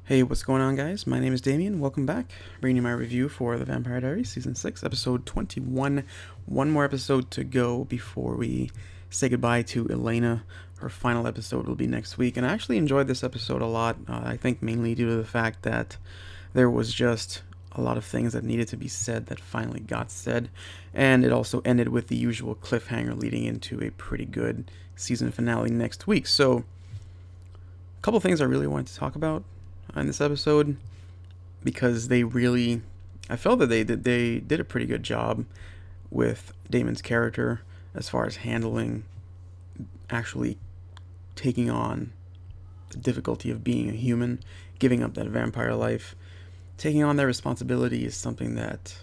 Hey, what's going on, guys? My name is Damien. Welcome back. Bringing you my review for The Vampire Diaries, Season 6, Episode 21. One more episode to go before we say goodbye to Elena. Her final episode will be next week, and I actually enjoyed this episode a lot. I think mainly due to the fact that there was just a lot of things that needed to be said that finally got said, and it also ended with the usual cliffhanger leading into a pretty good season finale next week. So, a couple things I really wanted to talk about in this episode because I felt that they did a pretty good job with Damon's character as far as handling actually taking on the difficulty of being a human, giving up that vampire life. Taking on that responsibility is something that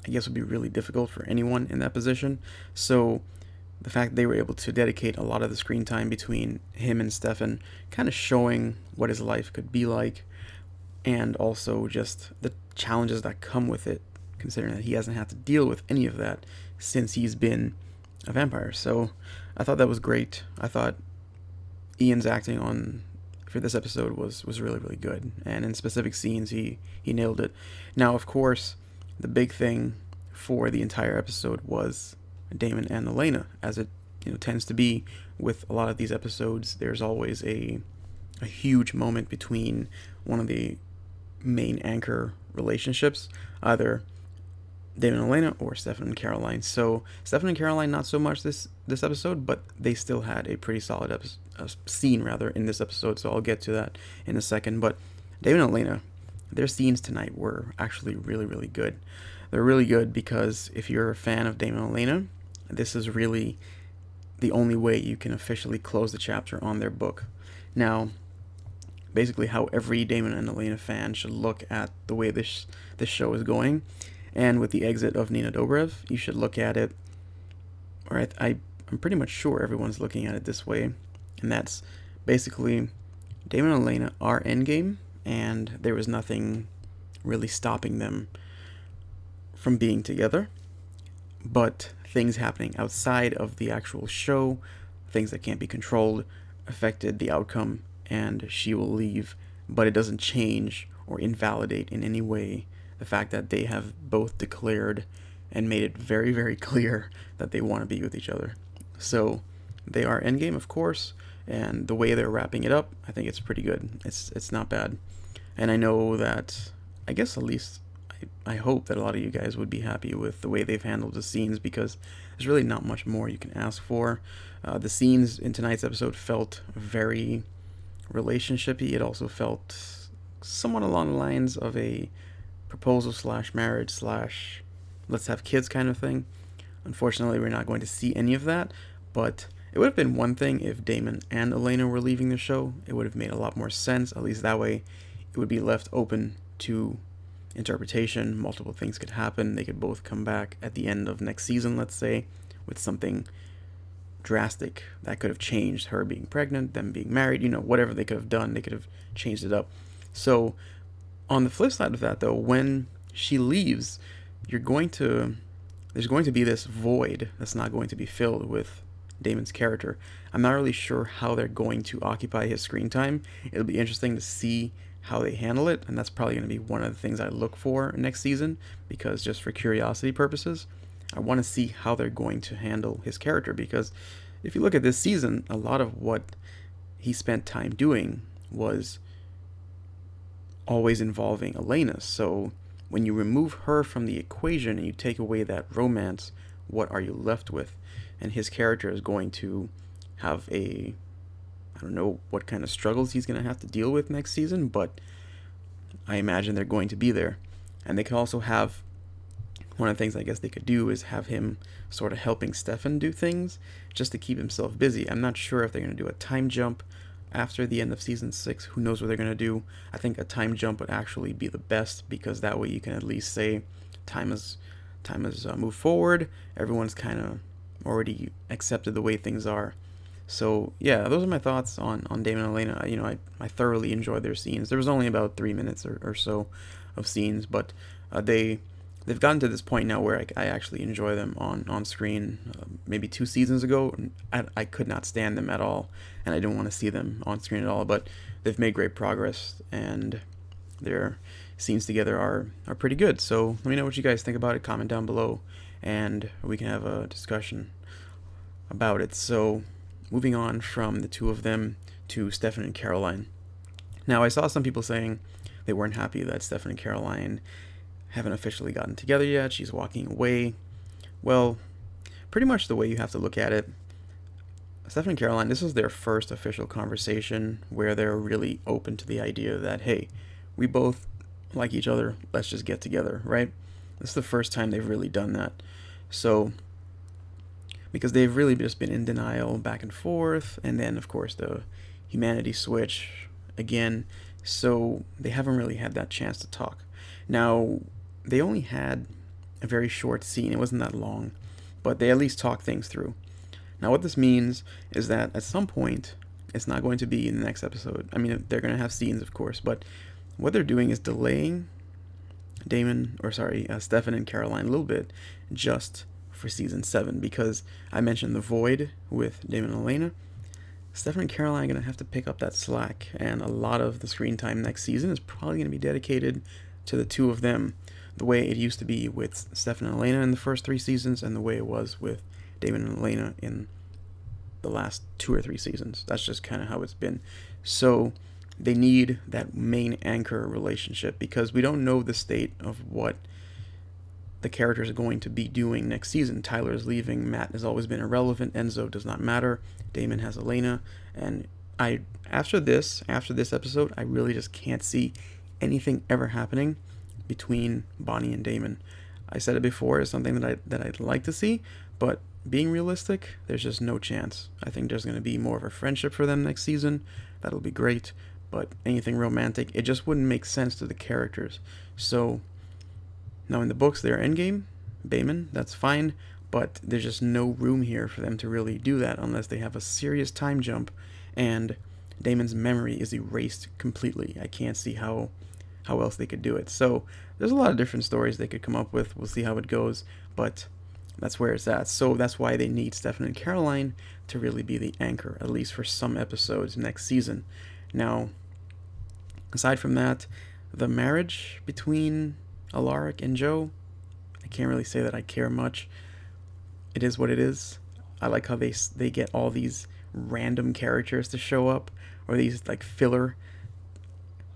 I guess would be really difficult for anyone in that position. So the fact that they were able to dedicate a lot of the screen time between him and Stefan, kind of showing what his life could be like, and also just the challenges that come with it, considering that he hasn't had to deal with any of that since he's been a vampire. So I thought that was great. I thought Ian's acting on for this episode was really really good, and in specific scenes he nailed it. Now, of course, the big thing for the entire episode was Damon and Elena, as it tends to be with a lot of these episodes. There's always a huge moment between one of the main anchor relationships, either Damon and Elena or Stefan and Caroline. So Stefan and Caroline not so much this episode, but they still had a pretty solid scene rather in this episode. So I'll get to that in a second. But Damon and Elena, their scenes tonight were actually really really good. They're really good because if you're a fan of Damon and Elena, this is really the only way you can officially close the chapter on their book. Now, basically how every Damon and Elena fan should look at the way this show is going, and with the exit of Nina Dobrev, you should look at it, or I'm pretty much sure everyone's looking at it this way, and that's basically Damon and Elena are endgame, and there was nothing really stopping them from being together, but things happening outside of the actual show, things that can't be controlled, affected the outcome, and she will leave, but it doesn't change or invalidate in any way the fact that they have both declared and made it very, very clear that they want to be with each other. So they are endgame, of course, and the way they're wrapping it up, I think it's pretty good. It's not bad, and I know that I guess at least I hope that a lot of you guys would be happy with the way they've handled the scenes, because there's really not much more you can ask for. The scenes in tonight's episode felt very relationshipy. It also felt somewhat along the lines of a proposal slash marriage slash let's have kids kind of thing. Unfortunately, we're not going to see any of that, but it would have been one thing if Damon and Elena were leaving the show. It would have made a lot more sense. At least that way it would be left open to interpretation. Multiple things could happen. They could both come back at the end of next season, let's say, with something drastic that could have changed, her being pregnant, them being married, whatever they could have done, they could have changed it up. So on the flip side of that, though, when she leaves, there's going to be this void that's not going to be filled with Damon's character. I'm not really sure how they're going to occupy his screen time. It'll be interesting to see how they handle it, and that's probably going to be one of the things I look for next season, because just for curiosity purposes, I want to see how they're going to handle his character, because if you look at this season, a lot of what he spent time doing was always involving Elena. So when you remove her from the equation and you take away that romance, what are you left with? And his character is going to have I don't know what kind of struggles he's going to have to deal with next season, but I imagine they're going to be there. And they can also have, one of the things I guess they could do is have him sort of helping Stefan do things just to keep himself busy. I'm not sure if they're going to do a time jump after the end of season 6. Who knows what they're going to do? I think a time jump would actually be the best, because that way you can at least say time has moved forward. Everyone's kind of already accepted the way things are. So yeah, those are my thoughts on Damon and Elena. I thoroughly enjoyed their scenes. There was only about 3 minutes or so of scenes, but they've gotten to this point now where I actually enjoy them on screen. Maybe 2 seasons ago, I could not stand them at all, and I didn't want to see them on screen at all, but they've made great progress, and their scenes together are pretty good. So let me know what you guys think about it. Comment down below, and we can have a discussion about it. So moving on from the two of them to Stefan and Caroline. Now, I saw some people saying they weren't happy that Stefan and Caroline haven't officially gotten together yet. She's walking away. Well, pretty much the way you have to look at it, Stefan and Caroline, this was their first official conversation where they're really open to the idea that, hey, we both like each other, let's just get together, right? This is the first time they've really done that. So, because they've really just been in denial back and forth, and then, of course, the humanity switch again, so they haven't really had that chance to talk. Now, they only had a very short scene, it wasn't that long, but they at least talked things through. Now, what this means is that at some point, it's not going to be in the next episode. I mean, they're going to have scenes, of course, but what they're doing is delaying Stefan and Caroline a little bit just for season 7, because I mentioned the void with Damon and Elena. Stefan and Caroline are going to have to pick up that slack, and a lot of the screen time next season is probably going to be dedicated to the two of them, the way it used to be with Stefan and Elena in the first 3 seasons, and the way it was with Damon and Elena in the last 2 or 3 seasons. That's just kind of how it's been. So they need that main anchor relationship, because we don't know the state of what the characters are going to be doing next season. Tyler is leaving, Matt has always been irrelevant, Enzo does not matter, Damon has Elena, and after this episode, I really just can't see anything ever happening between Bonnie and Damon. I said it before, it's something that I'd like to see, but being realistic, there's just no chance. I think there's going to be more of a friendship for them next season. That'll be great, but anything romantic, it just wouldn't make sense to the characters. So now in the books, they're endgame, Damon, that's fine, but there's just no room here for them to really do that unless they have a serious time jump and Damon's memory is erased completely. I can't see how else they could do it. So there's a lot of different stories they could come up with. We'll see how it goes, but that's where it's at. So that's why they need Stefan and Caroline to really be the anchor, at least for some episodes next season. Now, aside from that, the marriage between Alaric and Joe, I can't really say that I care much. It is what it is. I like how they get all these random characters to show up, or these like filler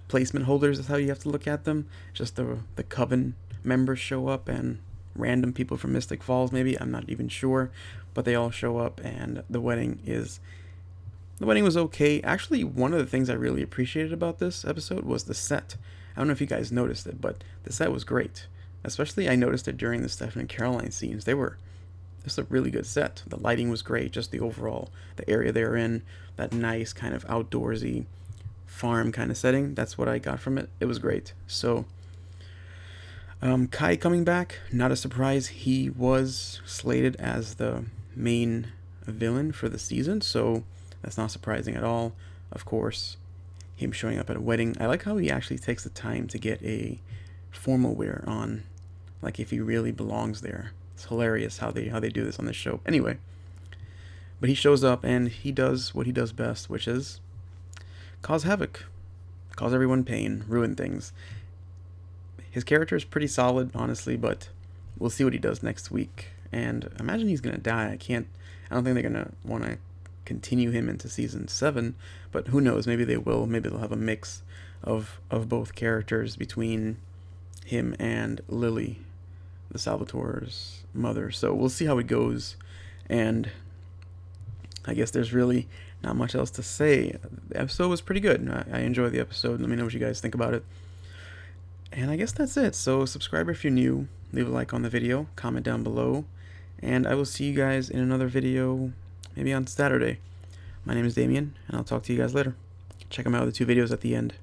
placement holders is how you have to look at them. Just the Coven members show up, and random people from Mystic Falls, maybe, I'm not even sure, but they all show up, and the wedding was okay. Actually, one of the things I really appreciated about this episode was the set. I don't know if you guys noticed it, but the set was great. Especially, I noticed it during the Stefan and Caroline scenes. It's a really good set. The lighting was great, just the overall, the area they're in, that nice kind of outdoorsy farm kind of setting. That's what I got from it. It was great. So, Kai coming back, not a surprise. He was slated as the main villain for the season, so that's not surprising at all. Of course, him showing up at a wedding. I like how he actually takes the time to get a formal wear on, like if he really belongs there. It's hilarious how they do this on this show. Anyway, but he shows up and he does what he does best, which is cause havoc, cause everyone pain, ruin things. His character is pretty solid, honestly, but we'll see what he does next week. And imagine he's gonna die. I don't think they're gonna want to continue him into season 7, but who knows? Maybe they will. Maybe they'll have a mix of both characters between him and Lily, the Salvatore's mother. So we'll see how it goes. And I guess there's really not much else to say. The episode was pretty good. I enjoyed the episode. Let me know what you guys think about it. And I guess that's it. So subscribe if you're new. Leave a like on the video. Comment down below. And I will see you guys in another video, maybe on Saturday. My name is Damien, and I'll talk to you guys later. Check them out, the 2 videos at the end.